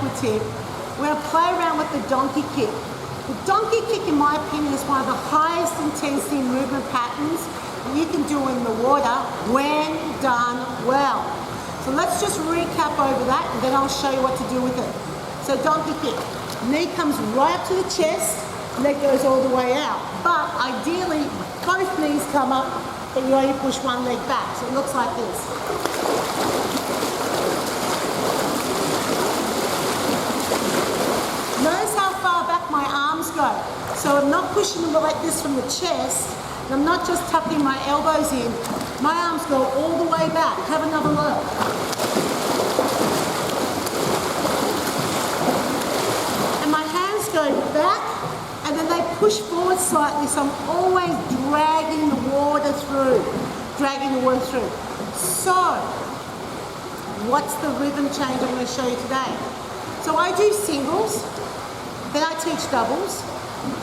operative, we're going to play around with the donkey kick. The donkey kick, in my opinion, is one of the highest intensity movement patterns that you can do in the water when done well. So let's just recap over that, and then I'll show you what to do with it. So donkey kick, knee comes right up to the chest, leg goes all the way out. But ideally, both knees come up, but you only push one leg back. So it looks like this. Notice how far back my arms go. So I'm not pushing them like this from the chest, and I'm not just tucking my elbows in. My arms go all the way back. Have another look. And my hands go back, and then they push forward slightly, so I'm always dragging the water through. So, what's the rhythm change I'm going to show you today? So I do singles, then I teach doubles,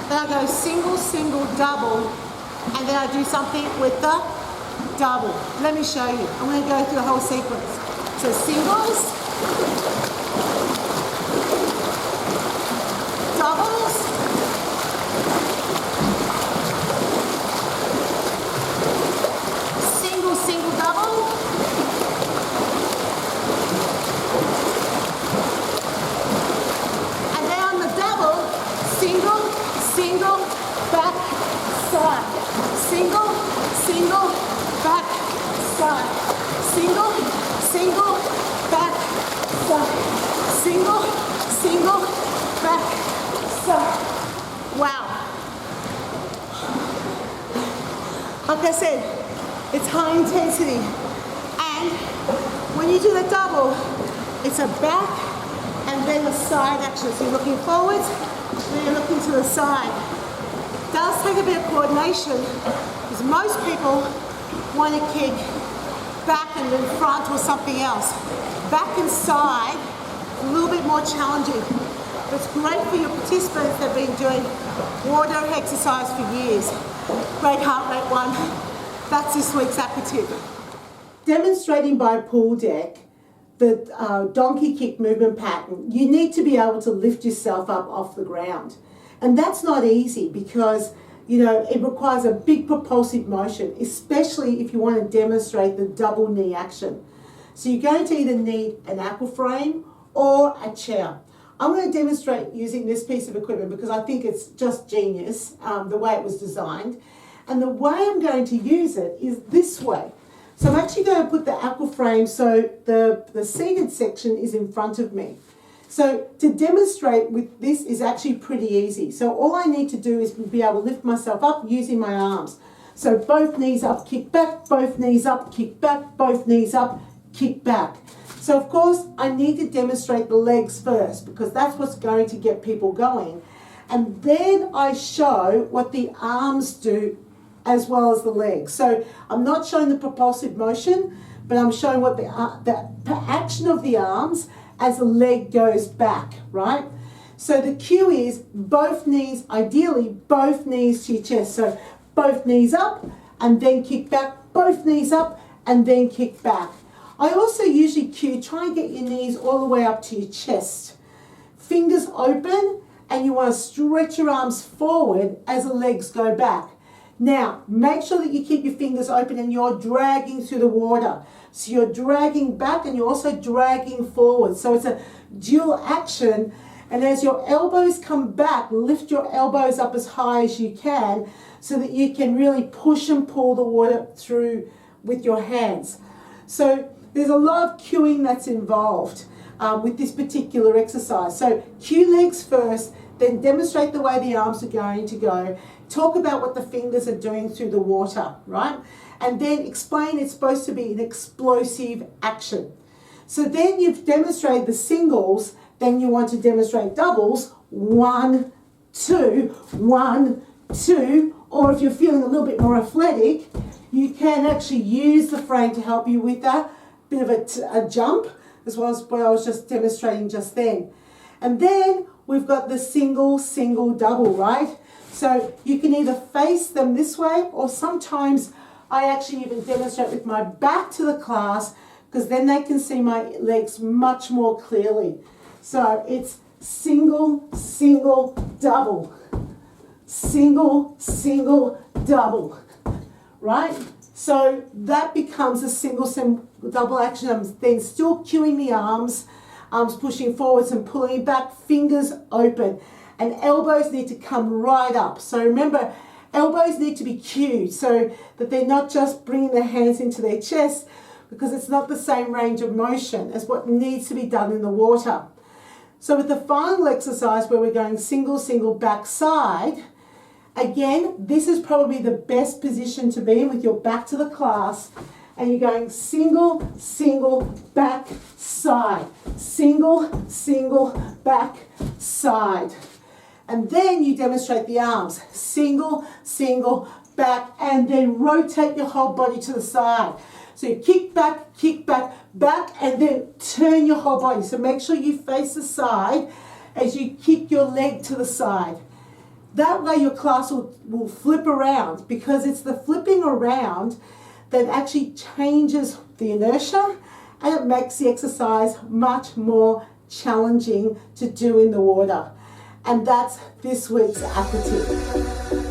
then I go single, single, double, and then I do something with the double. Let me show you. I'm going to go through the whole sequence. So singles, doubles, single, single, double, and then on the double, single, single, back, side, single, single, back, side, single, single, back, side, single, single, back, side. Wow. Like I said, it's high intensity. And when you do the double, it's a back and then a side action. So you're looking forwards, then you're looking to the side. It does take a bit of coordination, because most people want to kick back and then front or something else. Back and side, a little bit more challenging. But it's great for your participants that have been doing water exercise for years. Great heart rate one. That's this week's Aqua tip. Demonstrating by pool deck the donkey kick movement pattern, you need to be able to lift yourself up off the ground. And that's not easy because, you know, it requires a big propulsive motion, especially if you want to demonstrate the double knee action. So you're going to either need an Aqua frame or a chair. I'm going to demonstrate using this piece of equipment because I think it's just genius, the way it was designed. And the way I'm going to use it is this way. So I'm actually going to put the Aqua frame so the seated section is in front of me. So to demonstrate with this is actually pretty easy. So all I need to do is be able to lift myself up using my arms. So both knees up, kick back, both knees up, kick back, both knees up, kick back. So of course I need to demonstrate the legs first because that's what's going to get people going. And then I show what the arms do as well as the legs. So I'm not showing the propulsive motion, but I'm showing what the action of the arms as the leg goes back, right? So the cue is both knees, ideally both knees to your chest. So both knees up and then kick back, both knees up and then kick back. I also usually cue, try and get your knees all the way up to your chest. Fingers open, and you want to stretch your arms forward as the legs go back. Now, make sure that you keep your fingers open and you're dragging through the water. So you're dragging back and you're also dragging forward. So it's a dual action. And as your elbows come back, lift your elbows up as high as you can so that you can really push and pull the water through with your hands. So there's a lot of cueing that's involved with this particular exercise. So cue legs first, then demonstrate the way the arms are going to go. Talk about what the fingers are doing through the water, right? And then explain it's supposed to be an explosive action. So then you've demonstrated the singles, then you want to demonstrate doubles, 1, 2, 1, 2, or if you're feeling a little bit more athletic, you can actually use the frame to help you with that bit of a jump, as well as what I was just demonstrating just then. And then we've got the single, single, double, right? So you can either face them this way, or sometimes I actually even demonstrate with my back to the class because then they can see my legs much more clearly. So it's single, single, double. Single, single, double. Right? So that becomes a single, double action. I'm then still cueing the arms pushing forwards and pulling back, fingers open. And elbows need to come right up. So remember, elbows need to be cued so that they're not just bringing their hands into their chest, because it's not the same range of motion as what needs to be done in the water. So with the final exercise where we're going single, single, back, side, again, this is probably the best position to be in with your back to the class, and you're going single, single, back, side. Single, single, back, side. And then you demonstrate the arms. Single, single, back, and then rotate your whole body to the side. So you kick back, back, and then turn your whole body. So make sure you face the side as you kick your leg to the side. That way your class will flip around, because it's the flipping around that actually changes the inertia, and it makes the exercise much more challenging to do in the water. And that's this week's Aqua tip.